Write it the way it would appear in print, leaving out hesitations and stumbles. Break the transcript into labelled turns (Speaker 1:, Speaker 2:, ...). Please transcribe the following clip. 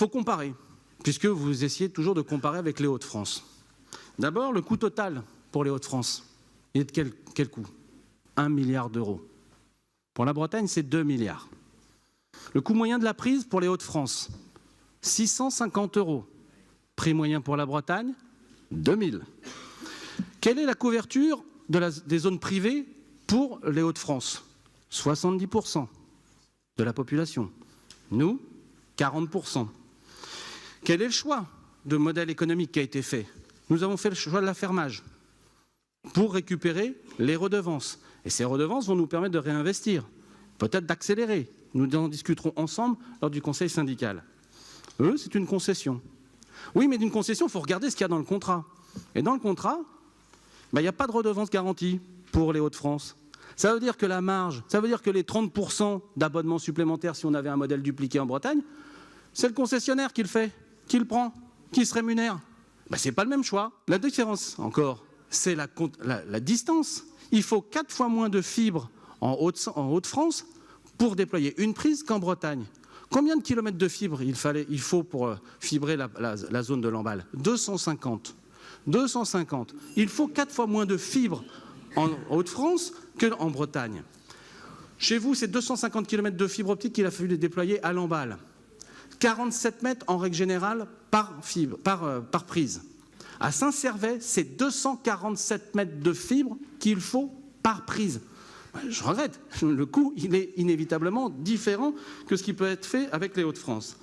Speaker 1: faut comparer, puisque vous essayez toujours de comparer avec les Hauts-de-France. D'abord, le coût total pour les Hauts-de-France est de quel coût? 1 milliard d'euros. Pour la Bretagne, c'est 2 milliards. Le coût moyen de la prise pour les Hauts-de-France, 650 euros. Prix moyen pour la Bretagne, 2000. Quelle est la couverture des zones privées pour les Hauts-de-France? 70% de la population. Nous, 40%. Quel est le choix de modèle économique qui a été fait? Nous avons fait le choix de l'affermage pour récupérer les redevances. Et ces redevances vont nous permettre de réinvestir, peut-être d'accélérer. Nous en discuterons ensemble lors du conseil syndical. Eux, c'est une concession. Oui, mais d'une concession, il faut regarder ce qu'il y a dans le contrat. Et dans le contrat, il n'y a pas de redevance garantie pour les Hauts-de-France. Ça veut dire que la marge, ça veut dire que les 30% d'abonnements supplémentaires, si on avait un modèle dupliqué en Bretagne, c'est le concessionnaire qui le fait, qui le prend, qui se rémunère. Ce n'est pas le même choix. La différence, encore, c'est la distance. Il faut 4 fois moins de fibres en Hauts-de-France pour déployer une prise qu'en Bretagne. Combien de kilomètres de fibres il faut pour fibrer la zone de Lamballe? 250. 250. Il faut 4 fois moins de fibres en Hauts-de-France qu'en Bretagne. Chez vous, c'est 250 km de fibres optiques qu'il a fallu déployer à Lamballe. 47 mètres en règle générale par prise. À Saint-Servais, c'est 247 mètres de fibres qu'il faut par prise. Je regrette, le coût il est inévitablement différent que ce qui peut être fait avec les Hauts-de-France.